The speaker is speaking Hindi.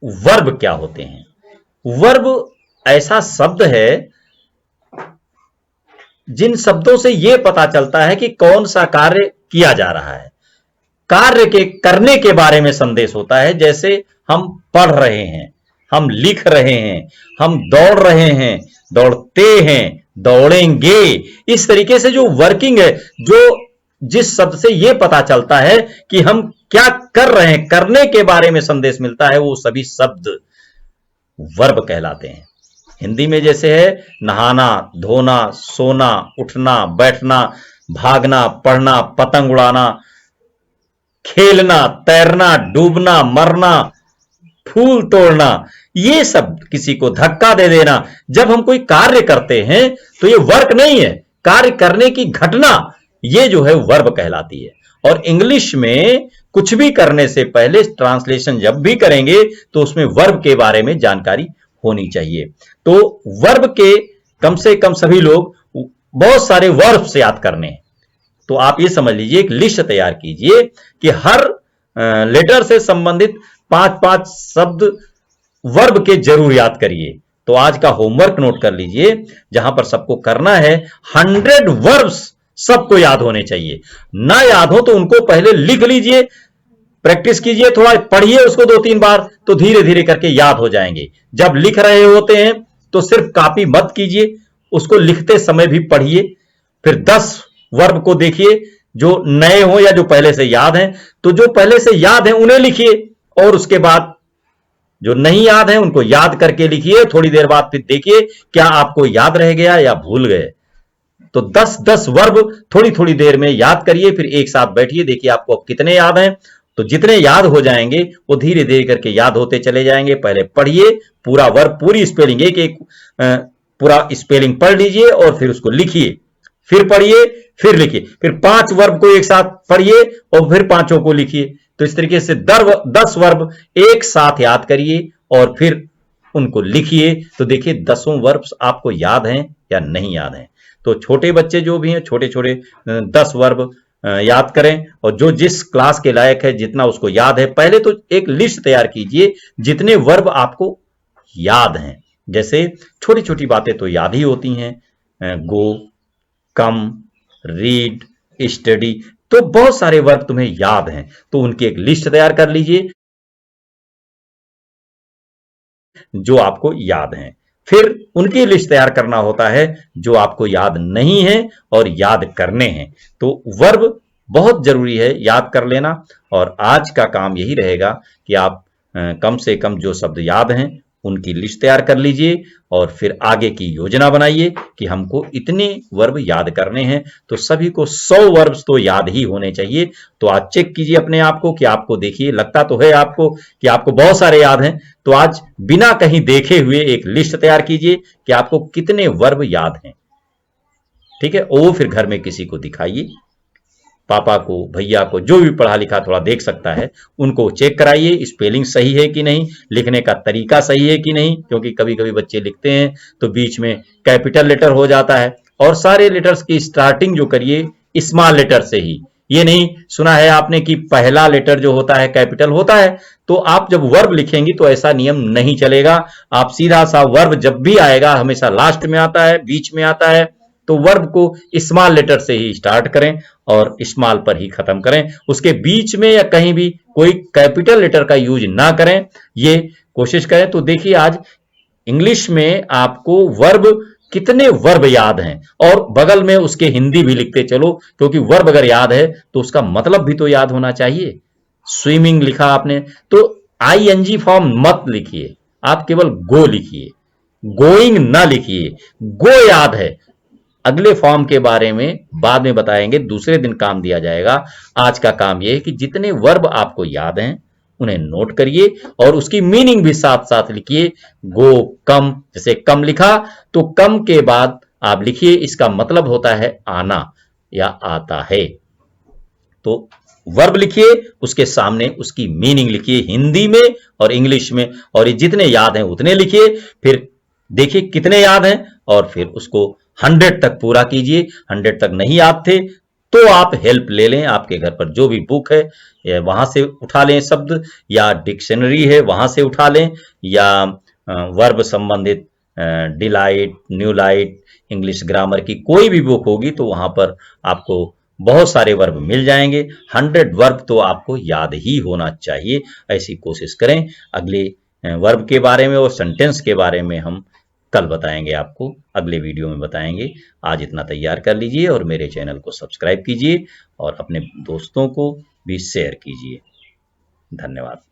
वर्ब क्या होते हैं? वर्ब ऐसा शब्द है जिन शब्दों से यह पता चलता है कि कौन सा कार्य किया जा रहा है। कार्य के करने के बारे में संदेश होता है, जैसे हम पढ़ रहे हैं, हम लिख रहे हैं, हम दौड़ रहे हैं, दौड़ते हैं, दौड़ेंगे। इस तरीके से जो वर्किंग है, जो जिस शब्द से यह पता चलता है कि हम क्या कर रहे हैं, करने के बारे में संदेश मिलता है, वो सभी शब्द वर्ब कहलाते हैं। हिंदी में जैसे है नहाना, धोना, सोना, उठना, बैठना, भागना, पढ़ना, पतंग उड़ाना, खेलना, तैरना, डूबना, मरना, फूल तोड़ना, ये सब किसी को धक्का दे देना। जब हम कोई कार्य करते हैं तो ये वर्क नहीं है, कार्य करने की घटना, ये जो है वर्ब कहलाती है। और इंग्लिश में कुछ भी करने से पहले ट्रांसलेशन जब भी करेंगे तो उसमें वर्ब के बारे में जानकारी होनी चाहिए। तो वर्ब के कम से कम सभी लोग बहुत सारे वर्ब्स याद करने हैं। तो आप ये समझ लीजिए, एक लिस्ट तैयार कीजिए कि हर लेटर से संबंधित 5-5 शब्द वर्ब के जरूर याद करिए। तो आज का होमवर्क नोट कर लीजिए, जहां पर सबको करना है 100 वर्ब्स सबको याद होने चाहिए। ना याद हो तो उनको पहले लिख लीजिए, प्रैक्टिस कीजिए, थोड़ा पढ़िए उसको 2-3 बार, तो धीरे धीरे करके याद हो जाएंगे। जब लिख रहे होते हैं तो सिर्फ कॉपी मत कीजिए, उसको लिखते समय भी पढ़िए। फिर 10 वर्ब को देखिए जो नए हो या जो पहले से याद हैं। तो जो पहले से याद हैं उन्हें लिखिए, और उसके बाद जो नहीं याद है उनको याद करके लिखिए। थोड़ी देर बाद फिर देखिए क्या आपको याद रह गया या भूल गए। तो 10-10 वर्ब थोड़ी थोड़ी देर में याद करिए, फिर एक साथ बैठिए, देखिए आपको अब कितने याद हैं। तो जितने याद हो जाएंगे वो धीरे धीरे करके याद होते चले जाएंगे। पहले पढ़िए पूरा वर्ब, पूरी स्पेलिंग, एक पूरा स्पेलिंग पढ़ लीजिए और फिर उसको लिखिए, फिर पढ़िए, फिर लिखिए, फिर 5 वर्ब को एक साथ पढ़िए और फिर 5 को लिखिए। तो इस तरीके से 10 वर्ब एक साथ याद करिए और फिर उनको लिखिए। तो देखिए 10 वर्ब्स आपको याद हैं या नहीं याद हैं। तो छोटे बच्चे जो भी हैं, छोटे छोटे 10 वर्ब याद करें, और जो जिस क्लास के लायक है जितना उसको याद है, पहले तो एक लिस्ट तैयार कीजिए जितने वर्ब आपको याद हैं। जैसे छोटी छोटी बातें तो याद ही होती हैं, गो, कम, रीड, स्टडी, तो बहुत सारे वर्ब तुम्हें याद हैं, तो उनकी एक लिस्ट तैयार कर लीजिए जो आपको याद हैं। फिर उनकी लिस्ट तैयार करना होता है जो आपको याद नहीं है और याद करने हैं। तो वर्ब बहुत जरूरी है याद कर लेना। और आज का काम यही रहेगा कि आप कम से कम जो शब्द याद हैं उनकी लिस्ट तैयार कर लीजिए और फिर आगे की योजना बनाइए कि हमको इतने वर्ब याद करने हैं। तो सभी को 100 वर्ब्स तो याद ही होने चाहिए। तो आज चेक कीजिए अपने आप को कि आपको, देखिए लगता तो है आपको कि आपको बहुत सारे याद हैं। तो आज बिना कहीं देखे हुए एक लिस्ट तैयार कीजिए कि आपको कितने वर्ब याद हैं। ठीक है, वो फिर घर में किसी को दिखाइए, पापा को, भैया को, जो भी पढ़ा लिखा थोड़ा देख सकता है उनको चेक कराइए, स्पेलिंग सही है कि नहीं, लिखने का तरीका सही है कि नहीं। क्योंकि कभी कभी बच्चे लिखते हैं तो बीच में कैपिटल लेटर हो जाता है, और सारे लेटर्स की स्टार्टिंग जो करिए स्मॉल लेटर से ही। ये नहीं सुना है आपने कि पहला लेटर जो होता है कैपिटल होता है। तो आप जब वर्ब लिखेंगी तो ऐसा नियम नहीं चलेगा। आप सीधा सा वर्ब जब भी आएगा हमेशा लास्ट में आता है, बीच में आता है। तो वर्ब को स्मॉल लेटर से ही स्टार्ट करें और स्मॉल पर ही खत्म करें। उसके बीच में या कहीं भी कोई कैपिटल लेटर का यूज ना करें, ये कोशिश करें। तो देखिए आज इंग्लिश में आपको वर्ब, कितने वर्ब याद हैं, और बगल में उसके हिंदी भी लिखते चलो, क्योंकि वर्ब अगर याद है तो उसका मतलब भी तो याद होना चाहिए। स्विमिंग लिखा आपने तो आईएनजी फॉर्म मत लिखिए, आप केवल गो लिखिए, गोइंग ना लिखिए। गो याद है, अगले फॉर्म के बारे में बाद में बताएंगे, दूसरे दिन काम दिया जाएगा। आज का काम यह है कि जितने वर्ब आपको याद हैं उन्हें नोट करिए और उसकी मीनिंग भी साथ साथ लिखिए। गो, कम, जैसे कम लिखा तो कम के बाद आप लिखिए इसका मतलब होता है आना या आता है। तो वर्ब लिखिए, उसके सामने उसकी मीनिंग लिखिए हिंदी में और इंग्लिश में, और ये जितने याद हैं उतने लिखिए। फिर देखिए कितने याद हैं और फिर उसको 100 तक पूरा कीजिए। 100 तक नहीं याद थे तो आप हेल्प ले लें। आपके घर पर जो भी बुक है वहां से उठा लें शब्द, या डिक्शनरी है वहां से उठा लें, या वर्ब संबंधित delight, new light, English grammar की कोई भी बुक होगी तो वहां पर आपको बहुत सारे वर्ब मिल जाएंगे। 100 वर्ब तो आपको याद ही होना चाहिए। ऐसी कोशिश करें। अगले वर्ब के बारे में और सेंटेंस के बारे में हम कल बताएंगे, आपको अगले वीडियो में बताएंगे। आज इतना तैयार कर लीजिए और मेरे चैनल को सब्सक्राइब कीजिए और अपने दोस्तों को भी शेयर कीजिए। धन्यवाद।